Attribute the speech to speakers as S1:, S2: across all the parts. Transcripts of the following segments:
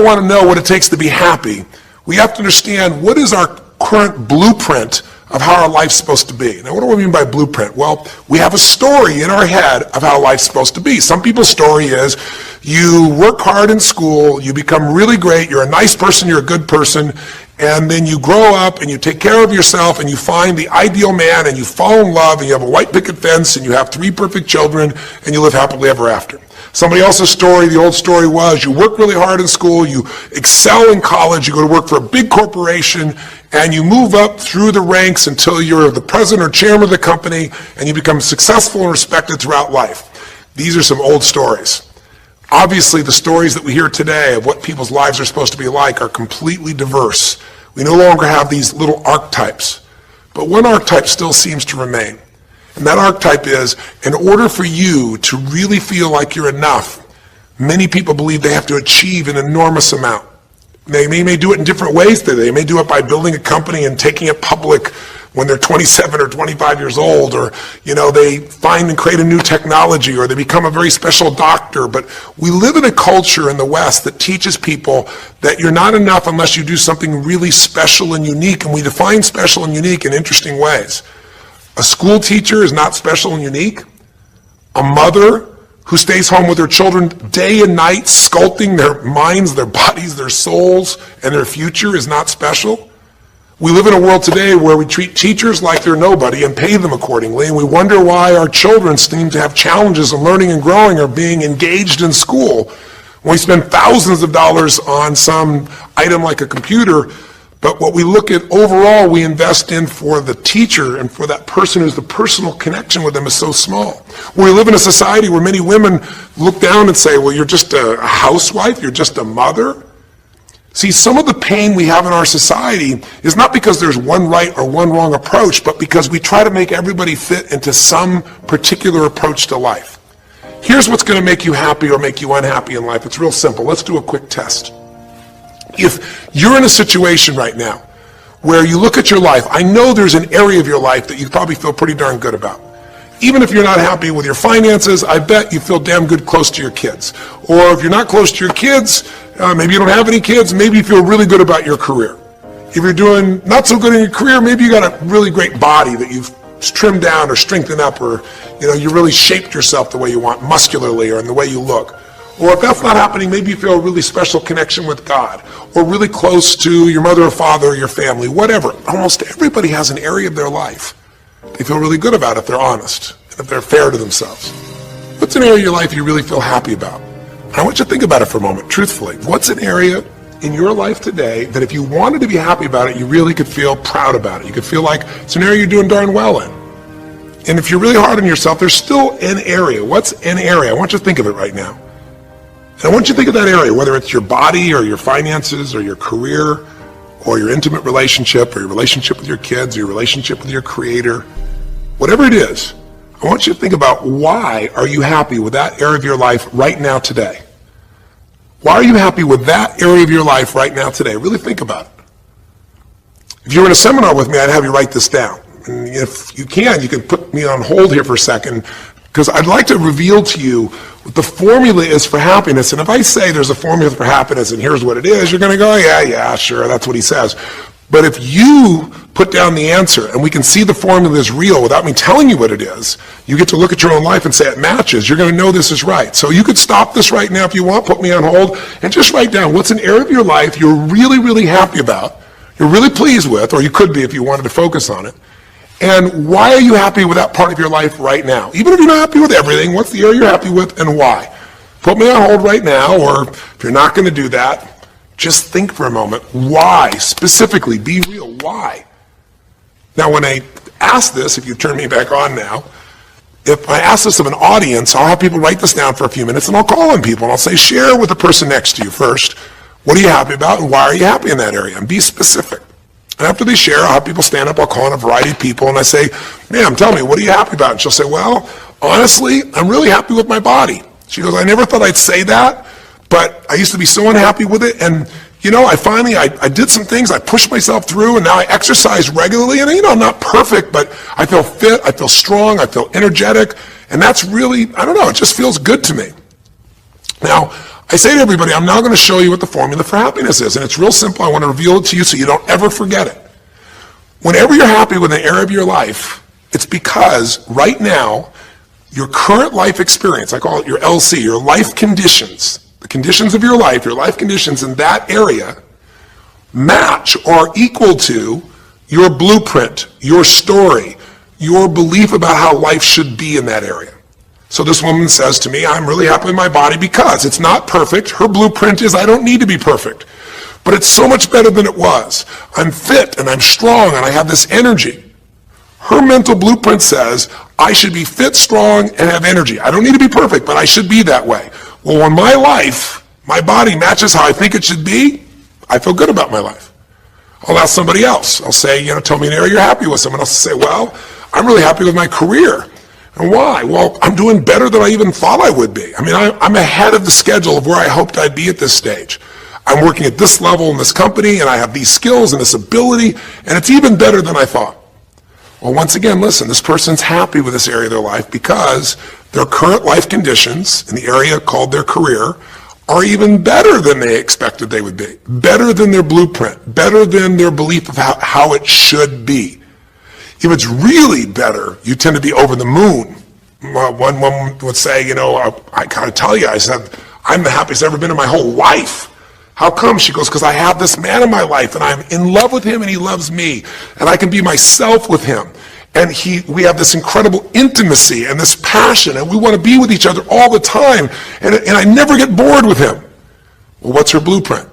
S1: ever want to know what it takes to be happy, we have to understand what is our current blueprint of how our life's supposed to be. Now, what do we mean by blueprint? Well, we have a story in our head of how life's supposed to be. Some people's story is you work hard in school, you become really great, you're a nice person, you're a good person, and then you grow up and you take care of yourself and you find the ideal man and you fall in love and you have a white picket fence and you have 3 perfect children and you live happily ever after. Somebody else's story, the old story was you work really hard in school, you excel in college, you go to work for a big corporation, and you move up through the ranks until you're the president or chairman of the company, and you become successful and respected throughout life. These are some old stories. Obviously, the stories that we hear today of what people's lives are supposed to be like are completely diverse. We no longer have these little archetypes, but one archetype still seems to remain. And that archetype is, in order for you to really feel like you're enough, many people believe they have to achieve an enormous amount. They may do it in different ways today. They may do it by building a company and taking it public when they're 27 or 25 years old, or they find and create a new technology, or they become a very special doctor. But we live in a culture in the West that teaches people that you're not enough unless you do something really special and unique, and we define special and unique in interesting ways. A school teacher is not special and unique. A mother who stays home with her children day and night, sculpting their minds, their bodies, their souls, and their future is not special. We live in a world today where we treat teachers like they're nobody and pay them accordingly, and we wonder why our children seem to have challenges in learning and growing or being engaged in school. When we spend thousands of dollars on some item like a computer, but what we look at overall, we invest in for the teacher and for that person who's the personal connection with them is so small. We live in a society where many women look down and say, well, you're just a housewife, you're just a mother. See, some of the pain we have in our society is not because there's one right or one wrong approach, but because we try to make everybody fit into some particular approach to life. Here's what's going to make you happy or make you unhappy in life. It's real simple. Let's do a quick test. If you're in a situation right now where you look at your life, I know there's an area of your life that you probably feel pretty darn good about. Even if you're not happy with your finances, I bet you feel damn good close to your kids. Or if you're not close to your kids, maybe you don't have any kids, maybe you feel really good about your career. If you're doing not so good in your career, maybe you got a really great body that you've trimmed down or strengthened up, or you really shaped yourself the way you want, muscularly, or in the way you look. Or if that's not happening, maybe you feel a really special connection with God, or really close to your mother or father or your family, whatever. Almost everybody has an area of their life they feel really good about if they're honest, and if they're fair to themselves. What's an area of your life you really feel happy about? I want you to think about it for a moment, truthfully. What's an area in your life today that if you wanted to be happy about it, you really could feel proud about it? You could feel like it's an area you're doing darn well in. And if you're really hard on yourself, there's still an area. What's an area? I want you to think of it right now. And I want you to think of that area, whether it's your body or your finances or your career or your intimate relationship or your relationship with your kids or your relationship with your creator, whatever it is. I want you to think about, why are you happy with that area of your life right now today? Why are you happy with that area of your life right now today? Really think about it. If you were in a seminar with me, I'd have you write this down. And if you can put me on hold here for a second, because I'd like to reveal to you what the formula is for happiness. And if I say there's a formula for happiness and here's what it is, you're going to go, yeah, sure, that's what he says. But if you put down the answer and we can see the formula is real without me telling you what it is, you get to look at your own life and say it matches. You're going to know this is right. So you could stop this right now if you want, put me on hold, and just write down what's an area of your life you're really, really happy about, you're really pleased with, or you could be if you wanted to focus on it. And why are you happy with that part of your life right now? Even if you're not happy with everything, what's the area you're happy with and why? Put me on hold right now, or if you're not going to do that, just think for a moment. Why? Specifically, be real. Why? Now, when I ask this, if you turn me back on now, if I ask this of an audience, I'll have people write this down for a few minutes, and I'll call on people, and I'll say, share with the person next to you first. What are you happy about, and why are you happy in that area? And be specific. And after they share, I'll have people stand up, I'll call on a variety of people, and I say, ma'am, tell me, what are you happy about? And she'll say, well, honestly, I'm really happy with my body. She goes, I never thought I'd say that, but I used to be so unhappy with it, and I did some things, I pushed myself through, and now I exercise regularly, and I'm not perfect, but I feel fit, I feel strong, I feel energetic, and that's really, it just feels good to me. Now, I say to everybody, I'm now going to show you what the formula for happiness is. And it's real simple. I want to reveal it to you so you don't ever forget it. Whenever you're happy with an area of your life, it's because right now, your current life experience, I call it your LC, your life conditions, the conditions of your life conditions in that area match or equal to your blueprint, your story, your belief about how life should be in that area. So this woman says to me, I'm really happy with my body because it's not perfect. Her blueprint is I don't need to be perfect, but it's so much better than it was. I'm fit and I'm strong and I have this energy. Her mental blueprint says, I should be fit, strong, and have energy. I don't need to be perfect, but I should be that way. Well, when my life, my body matches how I think it should be, I feel good about my life. I'll ask somebody else. I'll say, tell me an area you're happy with. Someone else will say, well, I'm really happy with my career. And why? Well, I'm doing better than I even thought I would be. I mean, I'm ahead of the schedule of where I hoped I'd be at this stage. I'm working at this level in this company, and I have these skills and this ability, and it's even better than I thought. Well, once again, listen, this person's happy with this area of their life because their current life conditions in the area called their career are even better than they expected they would be, better than their blueprint, better than their belief of how it should be. If it's really better, you tend to be over the moon. One woman would say, I gotta tell you, I said, I'm the happiest I've ever been in my whole life. How come? She goes, because I have this man in my life and I'm in love with him and he loves me and I can be myself with him. And we have this incredible intimacy and this passion and we want to be with each other all the time and I never get bored with him. Well, what's her blueprint?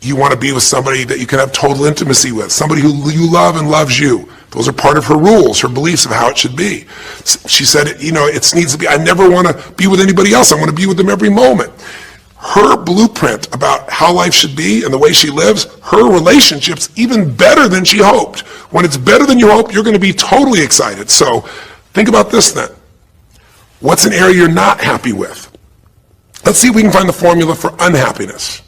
S1: You want to be with somebody that you can have total intimacy with, somebody who you love and loves you. Those are part of her rules, her beliefs of how it should be. She said, it needs to be, I never want to be with anybody else. I want to be with them every moment. Her blueprint about how life should be and the way she lives, her relationship's even better than she hoped. When it's better than you hope, you're going to be totally excited. So think about this then. What's an area you're not happy with? Let's see if we can find the formula for unhappiness.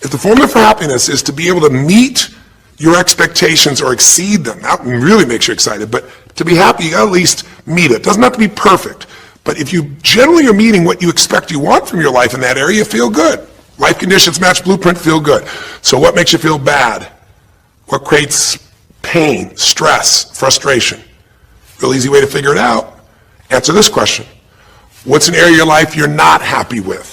S1: If the formula for happiness is to be able to meet your expectations or exceed them, that really makes you excited. But to be happy, you got to at least meet it. It doesn't have to be perfect. But if you generally are meeting what you expect you want from your life in that area, you feel good. Life conditions match blueprint, feel good. So what makes you feel bad? What creates pain, stress, frustration? Real easy way to figure it out. Answer this question. What's an area of your life you're not happy with?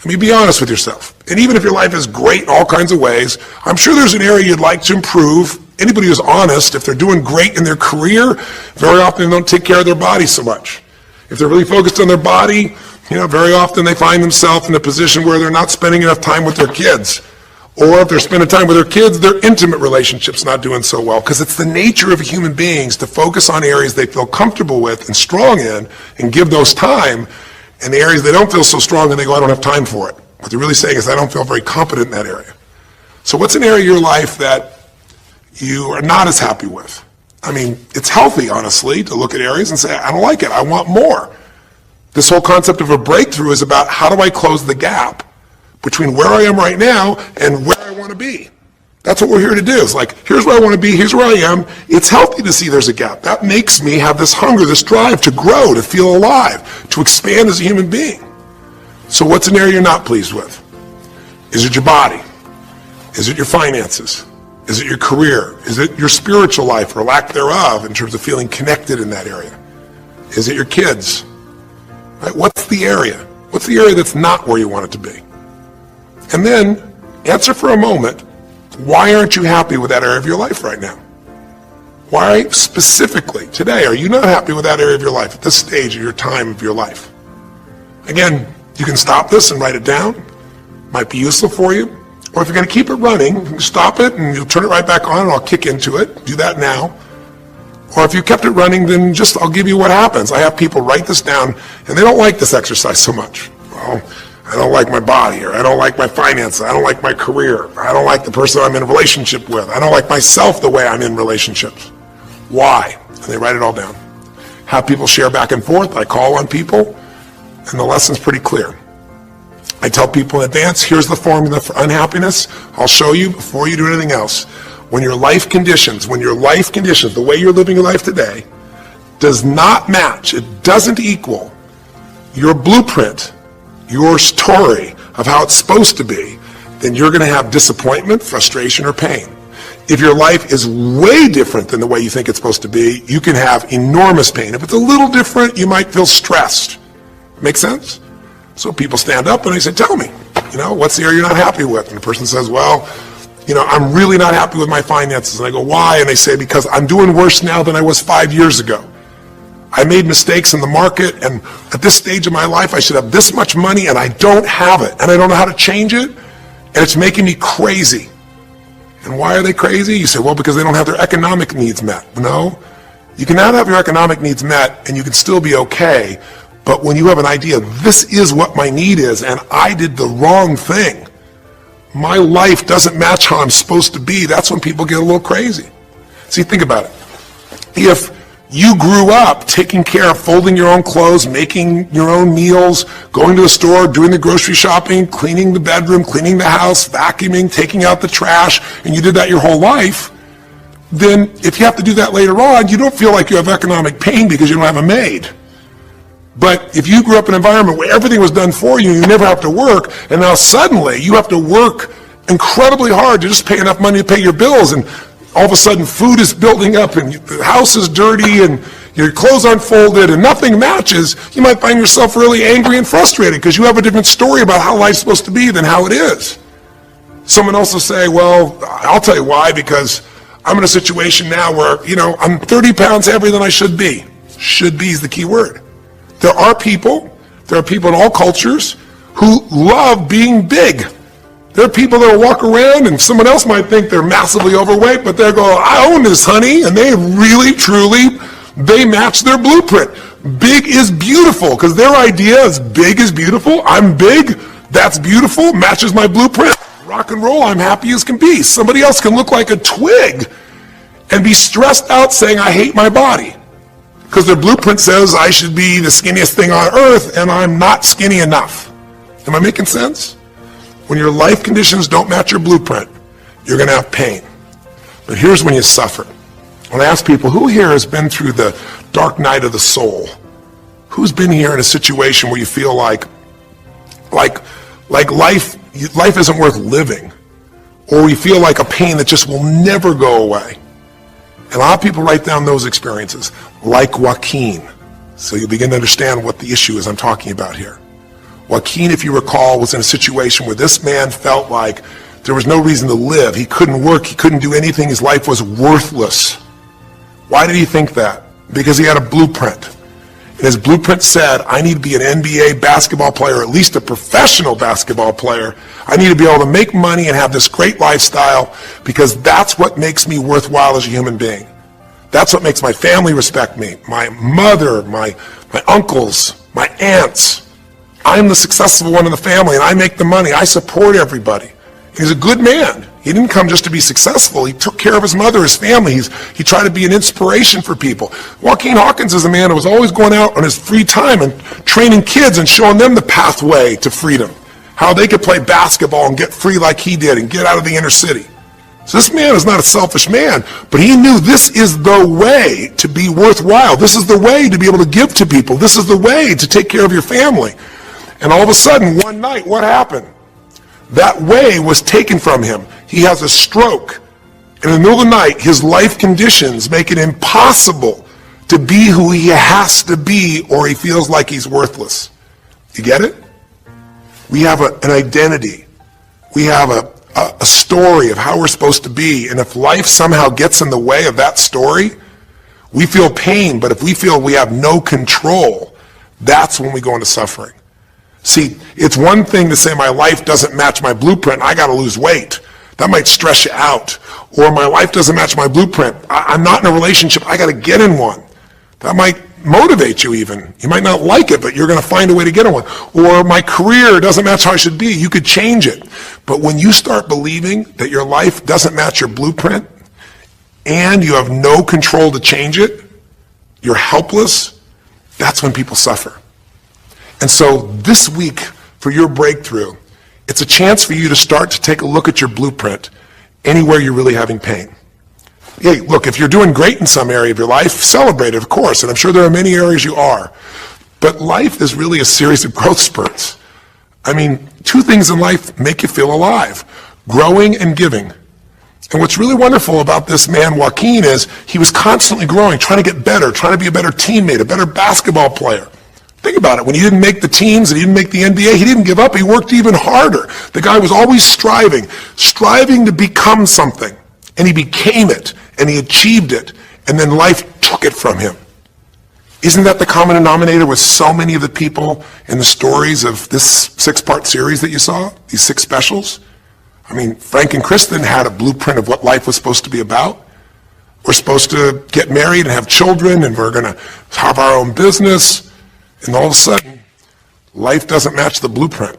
S1: I mean, be honest with yourself. And even if your life is great in all kinds of ways, I'm sure there's an area you'd like to improve. Anybody who's honest, if they're doing great in their career, very often they don't take care of their body so much. If they're really focused on their body, very often they find themselves in a position where they're not spending enough time with their kids. Or if they're spending time with their kids, their intimate relationship's not doing so well. Because it's the nature of human beings to focus on areas they feel comfortable with and strong in and give those time. And the areas they don't feel so strong and they go, I don't have time for it. What they're really saying is, I don't feel very competent in that area. So what's an area of your life that you are not as happy with? I mean, it's healthy, honestly, to look at areas and say, I don't like it, I want more. This whole concept of a breakthrough is about how do I close the gap between where I am right now and where I want to be. That's what we're here to do. It's like, here's where I want to be, here's where I am. It's healthy to see there's a gap. That makes me have this hunger, this drive to grow, to feel alive, to expand as a human being. So what's an area you're not pleased with? Is it your body? Is it your finances? Is it your career? Is it your spiritual life or lack thereof in terms of feeling connected in that area? Is it your kids? Right? What's the area? What's the area that's not where you want it to be? And then answer for a moment, why aren't you happy with that area of your life right now? Why specifically today are you not happy with that area of your life at this stage of your time of your life? Again, you can stop this and write it down. Might be useful for you. Or if you're going to keep it running, you can stop it and you'll turn it right back on and I'll kick into it. Do that now. Or if you kept it running, then I'll give you what happens. I have people write this down and they don't like this exercise so much. Well, I don't like my body, or I don't like my finances, I don't like my career, I don't like the person I'm in a relationship with, I don't like myself the way I'm in relationships. Why? And they write it all down. Have people share back and forth. I call on people and the lesson's pretty clear. I tell people in advance, here's the formula for unhappiness. I'll show you before you do anything else. When your life conditions, the way you're living your life today, does not match, it doesn't equal your blueprint, your story of how it's supposed to be, then you're going to have disappointment, frustration, or pain. If your life is way different than the way you think it's supposed to be, you can have enormous pain. If it's a little different, you might feel stressed. Make sense? So people stand up and they say, tell me, what's the area you're not happy with? And the person says, well, I'm really not happy with my finances. And I go, why? And they say, because I'm doing worse now than I was 5 years ago. I made mistakes in the market, and at this stage of my life, I should have this much money, and I don't have it, and I don't know how to change it, and it's making me crazy. And why are they crazy? You say, well, because they don't have their economic needs met. No, you can not have your economic needs met, and you can still be okay, but when you have an idea, this is what my need is, and I did the wrong thing, my life doesn't match how I'm supposed to be, that's when people get a little crazy. See, think about it. If you grew up taking care of folding your own clothes, making your own meals, going to the store, doing the grocery shopping, cleaning the bedroom, cleaning the house, vacuuming, taking out the trash, and you did that your whole life, then if you have to do that later on, you don't feel like you have economic pain because you don't have a maid. But if you grew up in an environment where everything was done for you, you never have to work, and now suddenly you have to work incredibly hard to just pay enough money to pay your bills, and all of a sudden food is building up and the house is dirty and your clothes aren't folded and nothing matches, you might find yourself really angry and frustrated because you have a different story about how life's supposed to be than how it is. Someone else will say, well, I'll tell you why, because I'm in a situation now where, I'm 30 pounds heavier than I should be. Should be is the key word. There are people in all cultures who love being big. There are people that will walk around and someone else might think they're massively overweight, but they'll go, I own this, honey, and they really, truly, they match their blueprint. Big is beautiful, because their idea is big is beautiful. I'm big, that's beautiful, matches my blueprint. Rock and roll, I'm happy as can be. Somebody else can look like a twig and be stressed out saying, I hate my body, because their blueprint says I should be the skinniest thing on earth, and I'm not skinny enough. Am I making sense? When your life conditions don't match your blueprint, you're going to have pain. But here's when you suffer. When I ask people, who here has been through the dark night of the soul? Who's been here in a situation where you feel like life isn't worth living, or you feel like a pain that just will never go away? And a lot of people write down those experiences, like Joaquin. So you begin to understand what the issue is I'm talking about here. Joaquin, if you recall, was in a situation where this man felt like there was no reason to live. He couldn't work, he couldn't do anything, his life was worthless. Why did he think that? Because he had a blueprint. And his blueprint said, I need to be an NBA basketball player, or at least a professional basketball player. I need to be able to make money and have this great lifestyle, because that's what makes me worthwhile as a human being. That's what makes my family respect me, my mother, my uncles, my aunts. I'm the successful one in the family, and I make the money. I support everybody. He's a good man. He didn't come just to be successful. He took care of his mother, his family. He tried to be an inspiration for people. Joaquin Hawkins is a man who was always going out on his free time and training kids and showing them the pathway to freedom, how they could play basketball and get free like he did and get out of the inner city. So this man is not a selfish man, but he knew this is the way to be worthwhile. This is the way to be able to give to people. This is the way to take care of your family. And all of a sudden, one night, what happened? That way was taken from him. He has a stroke. In the middle of the night, his life conditions make it impossible to be who he has to be, or he feels like he's worthless. You get it? We have an identity. We have a story of how we're supposed to be. And if life somehow gets in the way of that story, we feel pain. But if we feel we have no control, that's when we go into suffering. See, it's one thing to say my life doesn't match my blueprint, I got to lose weight. That might stress you out. Or my life doesn't match my blueprint, I'm not in a relationship, I got to get in one. That might motivate you even. You might not like it, but you're going to find a way to get in one. Or my career doesn't match how I should be, you could change it. But when you start believing that your life doesn't match your blueprint, and you have no control to change it, you're helpless, that's when people suffer. And so this week, for your breakthrough, it's a chance for you to start to take a look at your blueprint anywhere you're really having pain. Hey, look, if you're doing great in some area of your life, celebrate it, of course, and I'm sure there are many areas you are. But life is really a series of growth spurts. I mean, two things in life make you feel alive: growing and giving. And what's really wonderful about this man, Joaquin, is he was constantly growing, trying to get better, trying to be a better teammate, a better basketball player. Think about it. When he didn't make the teams and he didn't make the NBA, he didn't give up. He worked even harder. The guy was always striving to become something. And he became it, and he achieved it, and then life took it from him. Isn't that the common denominator with so many of the people in the stories of this 6-part series that you saw, these 6 specials? I mean, Frank and Kristen had a blueprint of what life was supposed to be about. We're supposed to get married and have children, and we're going to have our own business. And all of a sudden, life doesn't match the blueprint.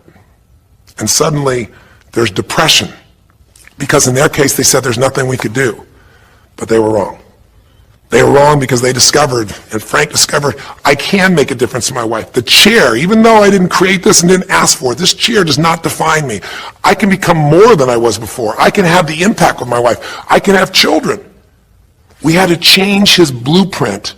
S1: And suddenly, there's depression. Because in their case, they said there's nothing we could do. But they were wrong. They were wrong because they discovered, and Frank discovered, I can make a difference in my wife. The chair, even though I didn't create this and didn't ask for it, this chair does not define me. I can become more than I was before. I can have the impact with my wife. I can have children. We had to change his blueprint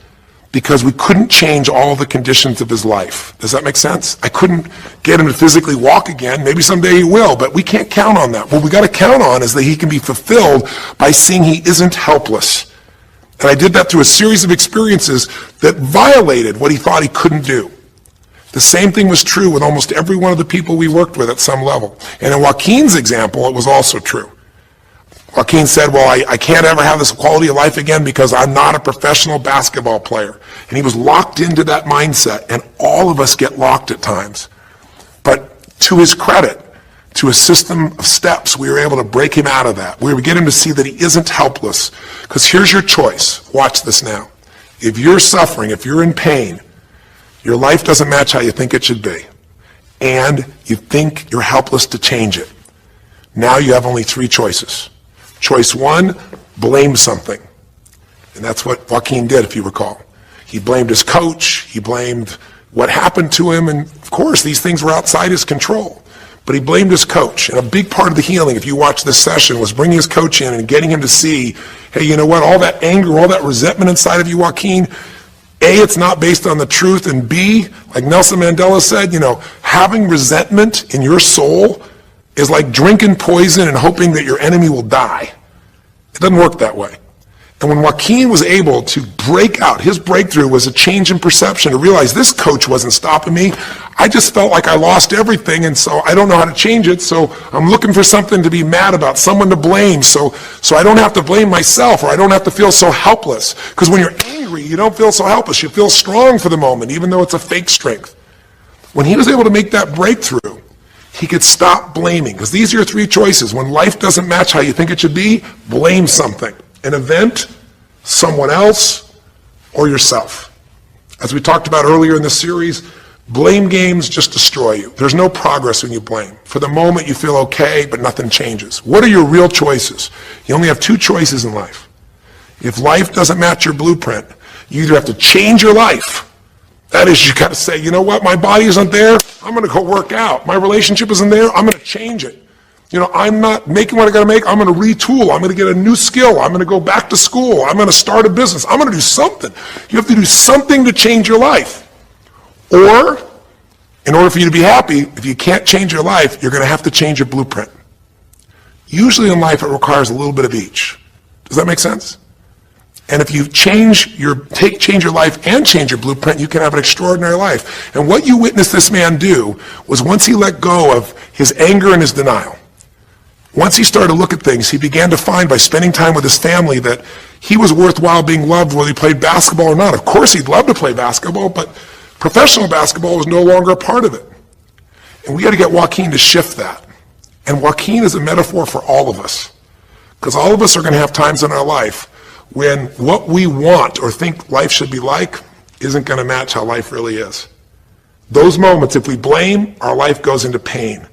S1: because we couldn't change all the conditions of his life. Does that make sense? I couldn't get him to physically walk again. Maybe someday he will, but we can't count on that. What we got to count on is that he can be fulfilled by seeing he isn't helpless. And I did that through a series of experiences that violated what he thought he couldn't do. The same thing was true with almost every one of the people we worked with at some level. And in Joaquin's example, it was also true. Joaquin said, well, I can't ever have this quality of life again because I'm not a professional basketball player. And he was locked into that mindset, and all of us get locked at times. But to his credit, to a system of steps, we were able to break him out of that. We were get him to see that he isn't helpless. Because here's your choice. Watch this now. If you're suffering, if you're in pain, your life doesn't match how you think it should be, and you think you're helpless to change it, now you have only 3 choices. Choice 1, blame something. And that's what Joaquin did, if you recall. He blamed his coach. He blamed what happened to him. And of course, these things were outside his control. But he blamed his coach. And a big part of the healing, if you watch this session, was bringing his coach in and getting him to see, hey, you know what, all that anger, all that resentment inside of you, Joaquin, A, it's not based on the truth, and B, like Nelson Mandela said, you know, having resentment in your soul is like drinking poison and hoping that your enemy will die. It doesn't work that way. And when Joaquin was able to break out, his breakthrough was a change in perception, to realize this coach wasn't stopping me. I just felt like I lost everything, and so I don't know how to change it, so I'm looking for something to be mad about, someone to blame, so I don't have to blame myself, or I don't have to feel so helpless. Because when you're angry, you don't feel so helpless. You feel strong for the moment, even though it's a fake strength. When he was able to make that breakthrough, he could stop blaming. Because these are your 3 choices. When life doesn't match how you think it should be, blame something. An event, someone else, or yourself. As we talked about earlier in the series, blame games just destroy you. There's no progress when you blame. For the moment, you feel okay, but nothing changes. What are your real choices? You only have 2 choices in life. If life doesn't match your blueprint, you either have to change your life. That is, you got to say, you know what, my body isn't there, I'm going to go work out. My relationship isn't there, I'm going to change it. You know, I'm not making what I got to make, I'm going to retool, I'm going to get a new skill, I'm going to go back to school, I'm going to start a business, I'm going to do something. You have to do something to change your life. Or, in order for you to be happy, if you can't change your life, you're going to have to change your blueprint. Usually in life, it requires a little bit of each. Does that make sense? And if you change your life and change your blueprint, you can have an extraordinary life. And what you witnessed this man do was, once he let go of his anger and his denial, once he started to look at things, he began to find, by spending time with his family, that he was worthwhile being loved whether he played basketball or not. Of course he'd love to play basketball, but professional basketball was no longer a part of it. And we got to get Joaquin to shift that. And Joaquin is a metaphor for all of us. Because all of us are going to have times in our life when what we want or think life should be like isn't going to match how life really is. Those moments, if we blame, our life goes into pain.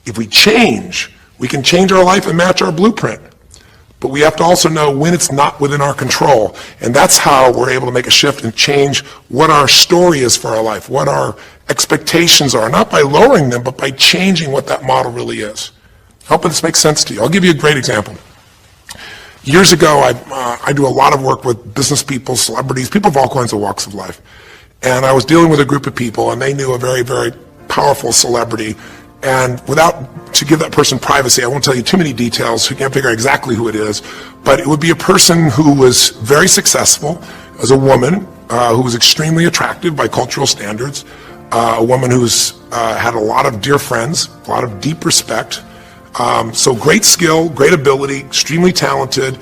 S1: If we change, we can change our life and match our blueprint. But we have to also know when it's not within our control. And that's how we're able to make a shift and change what our story is for our life, what our expectations are, not by lowering them, but by changing what that model really is. I hope this makes sense to you. I'll give you a great example. Years ago, I do a lot of work with business people, celebrities, people of all kinds of walks of life. And I was dealing with a group of people, and they knew a very, very powerful celebrity. And to give that person privacy, I won't tell you too many details, so you can't figure out exactly who it is, but it would be a person who was very successful as a woman, who was extremely attractive by cultural standards, a woman who's had a lot of dear friends, a lot of deep respect, so great skill, great ability, extremely talented,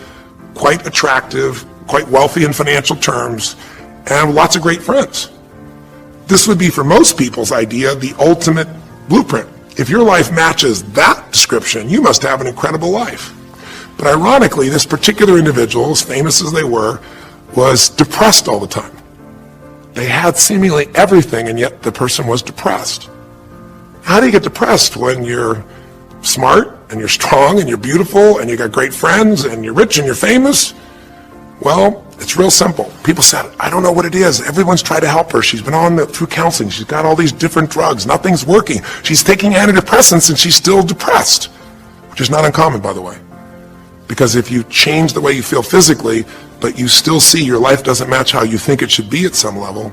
S1: quite attractive, quite wealthy in financial terms, and lots of great friends. This would be, for most people's idea, the ultimate blueprint. If your life matches that description, you must have an incredible life. But ironically, this particular individual, as famous as they were, was depressed all the time. They had seemingly everything, and yet the person was depressed. How do you get depressed when you're smart, and you're strong, and you're beautiful, and you got great friends, and you're rich, and you're famous? Well, it's real simple. People said, I don't know what it is. Everyone's tried to help her. She's been through counseling. She's got all these different drugs. Nothing's working. She's taking antidepressants and she's still depressed, which is not uncommon, by the way. Because if you change the way you feel physically, but you still see your life doesn't match how you think it should be at some level,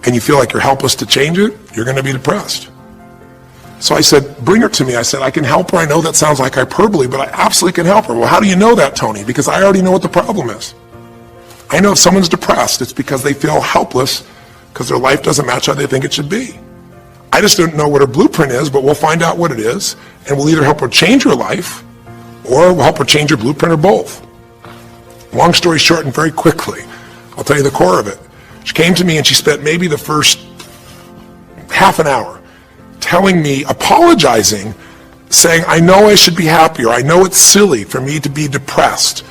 S1: and you feel like you're helpless to change it, you're going to be depressed. So I said, bring her to me. I said, I can help her. I know that sounds like hyperbole, but I absolutely can help her. Well, how do you know that, Tony? Because I already know what the problem is. I know if someone's depressed, it's because they feel helpless because their life doesn't match how they think it should be. I just don't know what her blueprint is, but we'll find out what it is, and we'll either help her change her life, or we'll help her change her blueprint, or both. Long story short, and very quickly, I'll tell you the core of it. She came to me and she spent maybe the first half an hour telling me, apologizing, saying, I know I should be happier. I know it's silly for me to be depressed.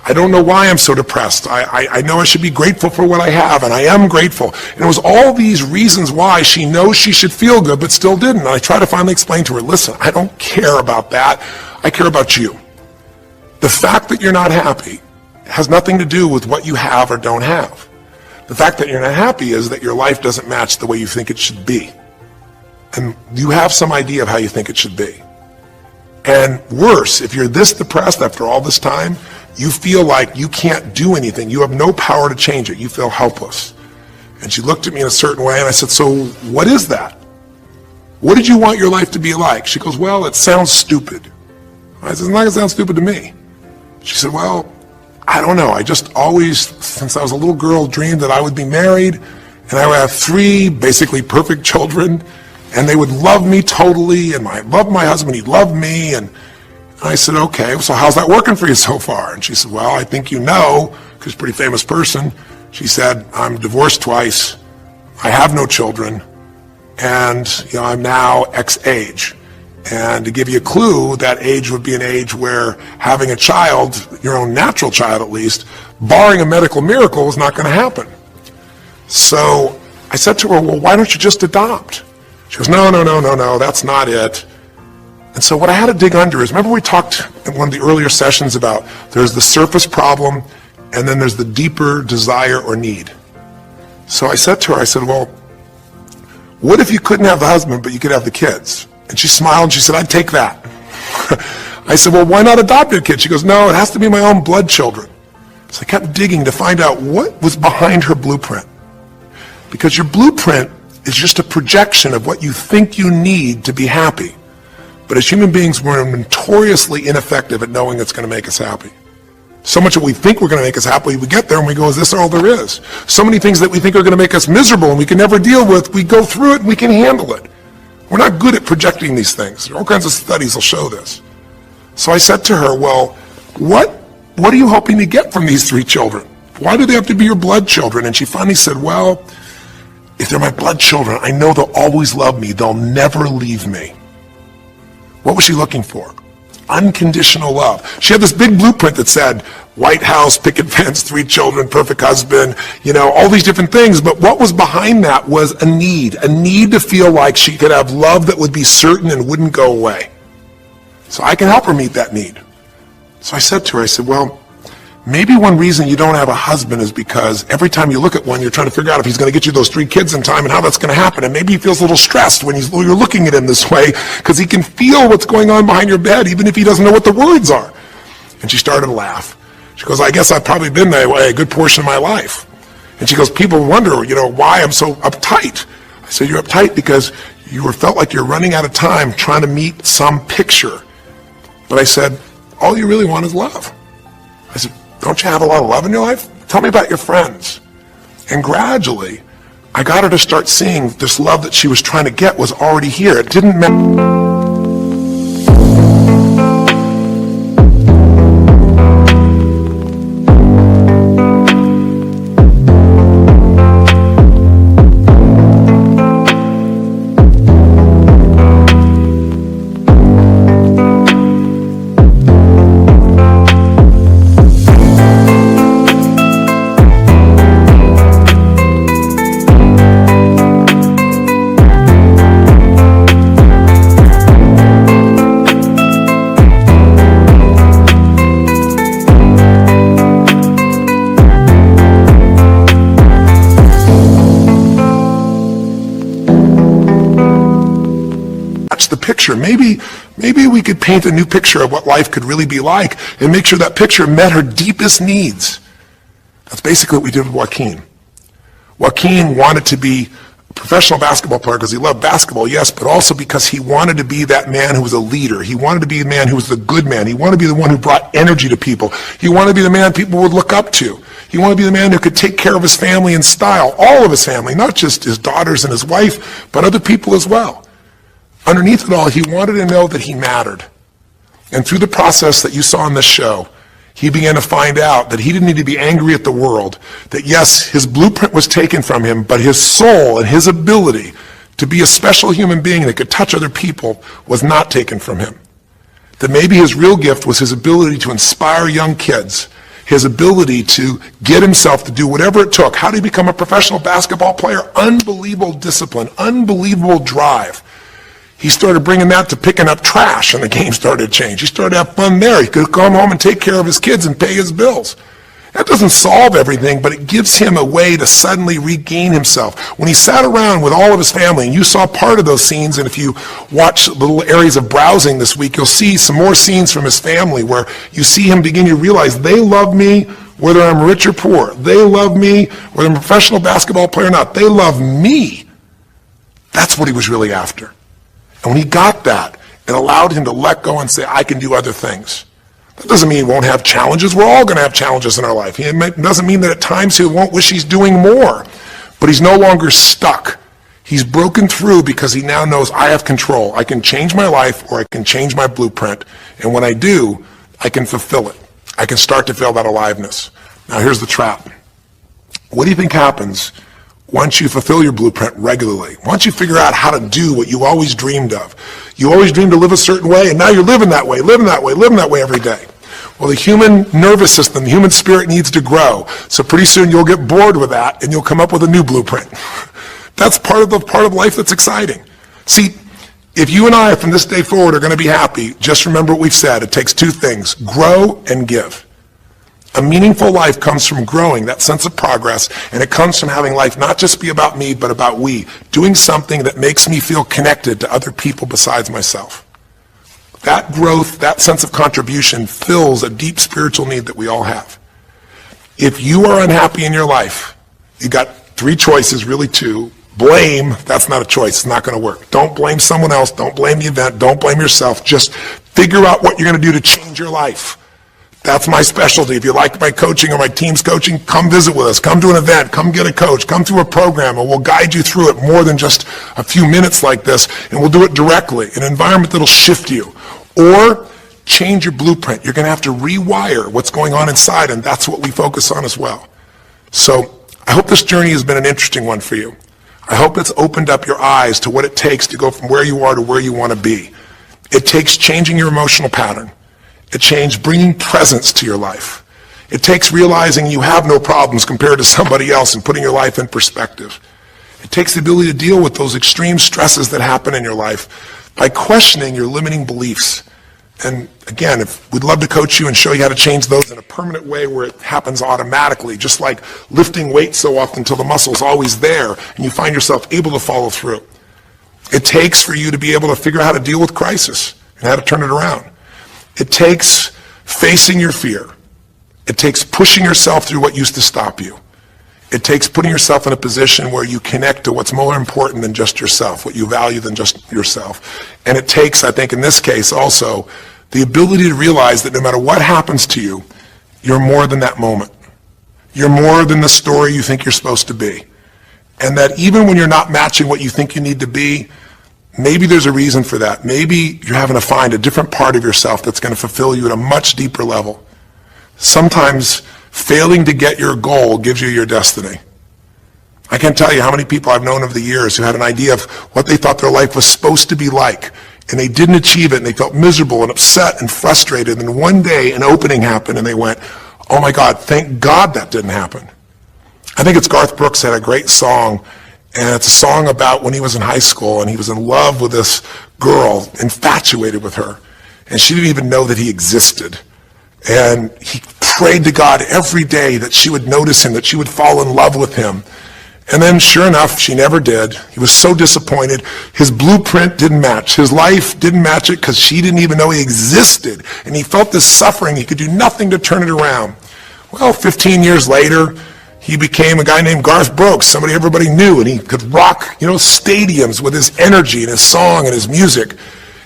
S1: I don't know why I'm so depressed. I know I should be grateful for what I have, and I am grateful. And it was all these reasons why she knows she should feel good, but still didn't. And I tried to finally explain to her, listen, I don't care about that. I care about you. The fact that you're not happy has nothing to do with what you have or don't have. The fact that you're not happy is that your life doesn't match the way you think it should be. And you have some idea of how you think it should be. And worse, if you're this depressed after all this time, you feel like you can't do anything. You have no power to change it. You feel helpless. And she looked at me in a certain way, and I said, so what is that? What did you want your life to be like? She goes, well, it sounds stupid. I said, it's not going to sound stupid to me. She said, well, I don't know. I just always, since I was a little girl, dreamed that I would be married, and I would have 3 basically perfect children, and they would love me totally, and I loved my husband, he'd love me, and I said, okay, so how's that working for you so far? And she said, well, I think you know, because she's a pretty famous person. She said, I'm divorced twice, I have no children, and I'm now X age. And to give you a clue, that age would be an age where having a child, your own natural child at least, barring a medical miracle, is not going to happen. So I said to her, well, why don't you just adopt? She goes, no, that's not it. And so what I had to dig under is, remember we talked in one of the earlier sessions about there's the surface problem and then there's the deeper desire or need. So I said to her, I said, well, what if you couldn't have the husband but you could have the kids? And she smiled and she said, I'd take that. I said, well, why not adopt a kid? She goes, no, it has to be my own blood children. So I kept digging to find out what was behind her blueprint. Because your blueprint is just a projection of what you think you need to be happy. But as human beings, we're notoriously ineffective at knowing it's going to make us happy. So much that we think we're going to make us happy, we get there and we go, is this all there is? So many things that we think are going to make us miserable and we can never deal with, we go through it and we can handle it. We're not good at projecting these things. All kinds of studies will show this. So I said to her, well, what are you hoping to get from these 3 children? Why do they have to be your blood children? And she finally said, well, if they're my blood children, I know they'll always love me. They'll never leave me. What was she looking for? Unconditional love. She had this big blueprint that said, White House, picket fence, 3 children, perfect husband, all these different things. But what was behind that was a need to feel like she could have love that would be certain and wouldn't go away. So I can help her meet that need. So I said to her, I said, well, maybe one reason you don't have a husband is because every time you look at one, you're trying to figure out if he's going to get you those 3 kids in time and how that's going to happen. And maybe he feels a little stressed when you're looking at him this way because he can feel what's going on behind your bed, even if he doesn't know what the words are. And she started to laugh. She goes, I guess I've probably been that way a good portion of my life. And she goes, people wonder, why I'm so uptight. I said, you're uptight because you felt like you're running out of time trying to meet some picture. But I said, all you really want is love. I said, don't you have a lot of love in your life? Tell me about your friends. And gradually, I got her to start seeing this love that she was trying to get was already here. It didn't matter. The picture. Maybe we could paint a new picture of what life could really be like and make sure that picture met her deepest needs. That's basically what we did with Joaquin. Joaquin wanted to be a professional basketball player because he loved basketball, yes, but also because he wanted to be that man who was a leader. He wanted to be the man who was the good man. He wanted to be the one who brought energy to people. He wanted to be the man people would look up to. He wanted to be the man who could take care of his family in style, all of his family, not just his daughters and his wife, but other people as well. Underneath it all, he wanted to know that he mattered. And through the process that you saw in this show, he began to find out that he didn't need to be angry at the world, that yes, his blueprint was taken from him, but his soul and his ability to be a special human being that could touch other people was not taken from him. That maybe his real gift was his ability to inspire young kids, his ability to get himself to do whatever it took. How did he become a professional basketball player? Unbelievable discipline, unbelievable drive. He started bringing that to picking up trash, and the game started to change. He started to have fun there. He could come home and take care of his kids and pay his bills. That doesn't solve everything, but it gives him a way to suddenly regain himself. When he sat around with all of his family, and you saw part of those scenes, and if you watch little areas of browsing this week, you'll see some more scenes from his family where you see him begin to realize they love me whether I'm rich or poor. They love me whether I'm a professional basketball player or not. They love me. That's what he was really after. And when he got that, it allowed him to let go and say, I can do other things. That doesn't mean he won't have challenges. We're all going to have challenges in our life. It doesn't mean that at times he won't wish he's doing more. But he's no longer stuck. He's broken through because he now knows I have control. I can change my life or I can change my blueprint. And when I do, I can fulfill it. I can start to feel that aliveness. Now here's the trap. What do you think happens once you fulfill your blueprint regularly? Once you figure out how to do what you always dreamed of. You always dreamed to live a certain way, and now you're living that way every day. Well, the human nervous system, the human spirit needs to grow. So pretty soon you'll get bored with that, and you'll come up with a new blueprint. That's part of life that's exciting. See, if you and I from this day forward are going to be happy, just remember what we've said. It takes two things, grow and give. A meaningful life comes from growing, that sense of progress, and it comes from having life not just be about me, but about we, doing something that makes me feel connected to other people besides myself. That growth, that sense of contribution fills a deep spiritual need that we all have. If you are unhappy in your life, you got three choices, really two. Blame, that's not a choice, it's not going to work. Don't blame someone else, don't blame the event, don't blame yourself. Just figure out what you're going to do to change your life. That's my specialty. If you like my coaching or my team's coaching, come visit with us. Come to an event. Come get a coach. Come through a program, and we'll guide you through it more than just a few minutes like this, and we'll do it directly, in an environment that'll shift you. Or change your blueprint. You're going to have to rewire what's going on inside, and that's what we focus on as well. So I hope this journey has been an interesting one for you. I hope it's opened up your eyes to what it takes to go from where you are to where you want to be. It takes changing your emotional pattern. It takes bringing presence to your life. It takes realizing you have no problems compared to somebody else and putting your life in perspective. It takes the ability to deal with those extreme stresses that happen in your life by questioning your limiting beliefs. And again, we'd love to coach you and show you how to change those in a permanent way where it happens automatically, just like lifting weights so often until the muscle's always there and you find yourself able to follow through. It takes for you to be able to figure out how to deal with crisis and how to turn it around. It takes facing your fear. It takes pushing yourself through what used to stop you. It takes putting yourself in a position where you connect to what's more important than just yourself, what you value than just yourself. And it takes, I think in this case also, the ability to realize that no matter what happens to you, you're more than that moment. You're more than the story you think you're supposed to be. And that even when you're not matching what you think you need to be, maybe there's a reason for that. Maybe you're having to find a different part of yourself that's going to fulfill you at a much deeper level. Sometimes failing to get your goal gives you your destiny. I can't tell you how many people I've known over the years who had an idea of what they thought their life was supposed to be like, and they didn't achieve it, and they felt miserable and upset and frustrated, and one day an opening happened, and they went, oh my God, thank God that didn't happen. I think it's Garth Brooks had a great song, and it's a song about when he was in high school, and he was in love with this girl, infatuated with her, and she didn't even know that he existed. And he prayed to God every day that she would notice him, that she would fall in love with him. And then sure enough, she never did. He was so disappointed. His blueprint didn't match. His life didn't match it because she didn't even know he existed. And he felt this suffering. He could do nothing to turn it around. Well, 15 years later, he became a guy named Garth Brooks, somebody everybody knew, and he could rock, stadiums with his energy and his song and his music.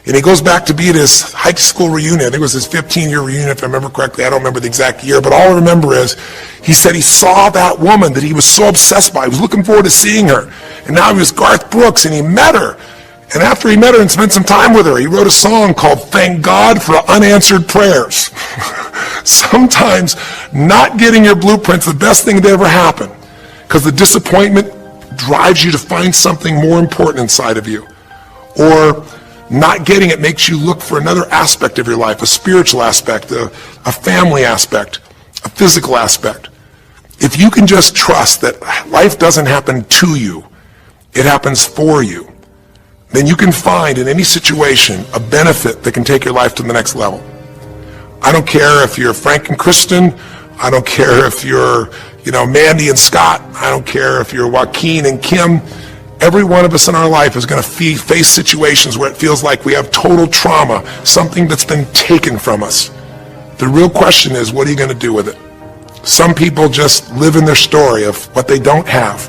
S1: And he goes back to be at his high school reunion. I think it was his 15-year reunion, if I remember correctly. I don't remember the exact year, but all I remember is he said he saw that woman that he was so obsessed by. He was looking forward to seeing her. And now he was Garth Brooks, and he met her. And after he met her and spent some time with her, he wrote a song called Thank God for Unanswered Prayers. Sometimes not getting your blueprint's the best thing that ever happened, because the disappointment drives you to find something more important inside of you. Or not getting it makes you look for another aspect of your life, a spiritual aspect, a family aspect, a physical aspect. If you can just trust that life doesn't happen to you, it happens for you, then you can find in any situation a benefit that can take your life to the next level. I don't care if you're Frank and Kristen. I don't care if you're, Mandy and Scott. I don't care if you're Joaquin and Kim. Every one of us in our life is going to face situations where it feels like we have total trauma, something that's been taken from us. The real question is, what are you going to do with it? Some people just live in their story of what they don't have,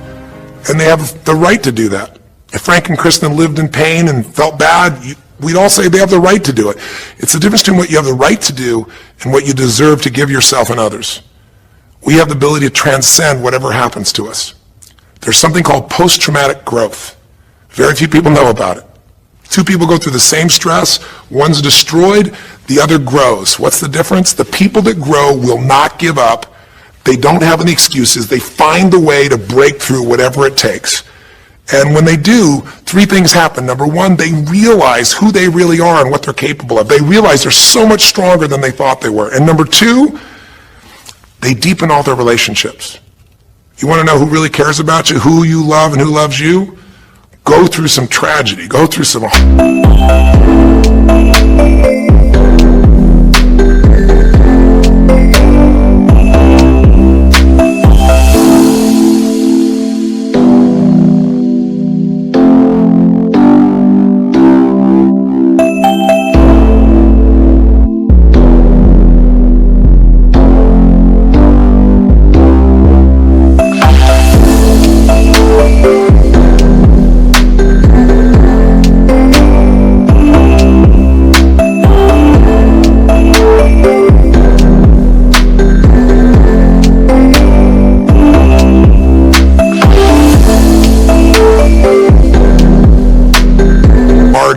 S1: and they have the right to do that. If Frank and Kristen lived in pain and felt bad, we'd all say they have the right to do it. It's the difference between what you have the right to do and what you deserve to give yourself and others. We have the ability to transcend whatever happens to us. There's something called post-traumatic growth. Very few people know about it. Two people go through the same stress. One's destroyed, the other grows. What's the difference? The people that grow will not give up. They don't have any excuses. They find the way to break through whatever it takes. And when they do, three things happen. Number one, they realize who they really are and what they're capable of. They realize they're so much stronger than they thought they were. And number two, they deepen all their relationships. You want to know who really cares about you, who you love and who loves you? Go through some tragedy. Go through some...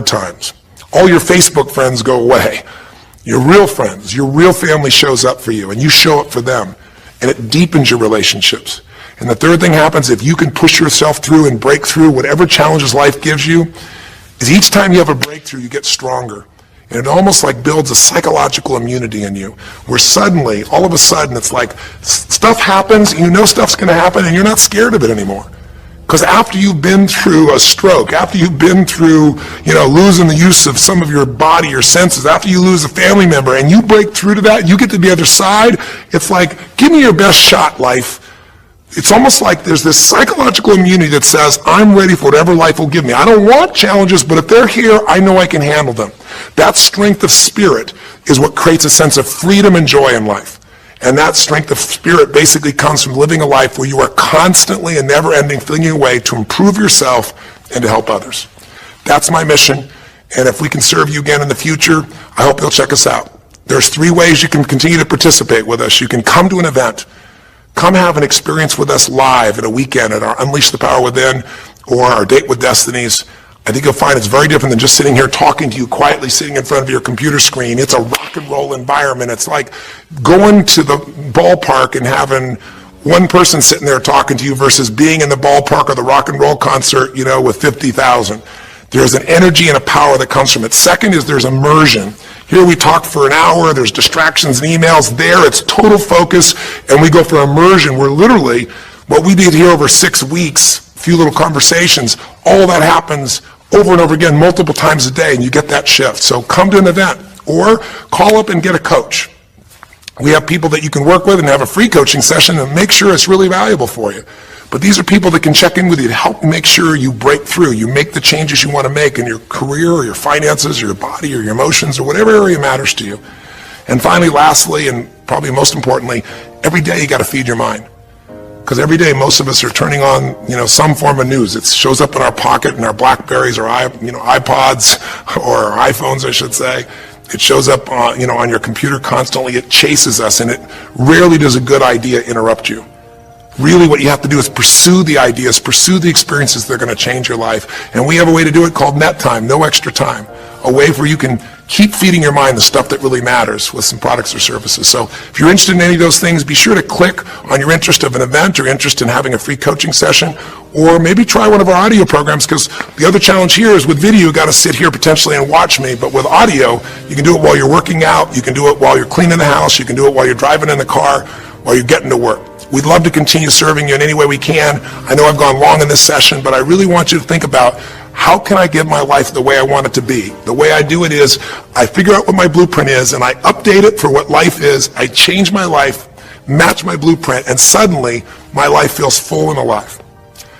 S1: times. All your Facebook friends go away. Your real friends, your real family shows up for you, and you show up for them, and it deepens your relationships. And the third thing happens, if you can push yourself through and break through whatever challenges life gives you, is each time you have a breakthrough, you get stronger. And it almost like builds a psychological immunity in you, where suddenly, all of a sudden, it's like stuff happens, you know stuff's going to happen, and you're not scared of it anymore. Because after you've been through a stroke, after you've been through, losing the use of some of your body, your senses, after you lose a family member, and you break through to that, you get to the other side, it's like, give me your best shot, life. It's almost like there's this psychological immunity that says, I'm ready for whatever life will give me. I don't want challenges, but if they're here, I know I can handle them. That strength of spirit is what creates a sense of freedom and joy in life. And that strength of spirit basically comes from living a life where you are constantly and never-ending flinging away to improve yourself and to help others. That's my mission, and if we can serve you again in the future, I hope you'll check us out. There's 3 ways you can continue to participate with us. You can come to an event, come have an experience with us live at a weekend at our Unleash the Power Within or our Date with Destinies. I think you'll find it's very different than just sitting here talking to you quietly, sitting in front of your computer screen. It's a rock and roll environment. It's like going to the ballpark and having one person sitting there talking to you versus being in the ballpark or the rock and roll concert, with 50,000. There's an energy and a power that comes from it. Second is there's immersion. Here we talk for an hour, there's distractions and emails. There it's total focus, and we go for immersion where literally what we did here over 6 weeks, a few little conversations, all that happens over and over again multiple times a day, and you get that shift. So come to an event or call up and get a coach. We have people that you can work with and have a free coaching session and make sure it's really valuable for you. But these are people that can check in with you to help make sure you break through, you make the changes you want to make in your career or your finances or your body or your emotions or whatever area matters to you. And finally, lastly, and probably most importantly, every day you got to feed your mind. Because every day most of us are turning on, some form of news. It shows up in our pocket, in our Blackberries or iPods or our iPhones, I should say. It shows up on your computer constantly. It chases us, and it rarely does a good idea interrupt you. Really what you have to do is pursue the ideas, pursue the experiences that are going to change your life. And we have a way to do it called net time, no extra time. A way where you can keep feeding your mind the stuff that really matters with some products or services. So if you're interested in any of those things, be sure to click on your interest of an event or interest in having a free coaching session, or maybe try one of our audio programs, because the other challenge here is with video, you got to sit here potentially and watch me, but with audio, you can do it while you're working out, you can do it while you're cleaning the house, you can do it while you're driving in the car, while you're getting to work. We'd love to continue serving you in any way we can. I know I've gone long in this session, but I really want you to think about how can I give my life the way I want it to be? The way I do it is I figure out what my blueprint is and I update it for what life is. I change my life, match my blueprint, and suddenly my life feels full and alive.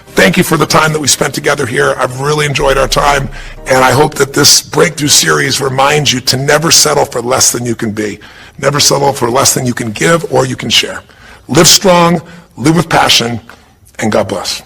S1: Thank you for the time that we spent together here. I've really enjoyed our time, and I hope that this breakthrough series reminds you to never settle for less than you can be. Never settle for less than you can give or you can share. Live strong, live with passion, and God bless.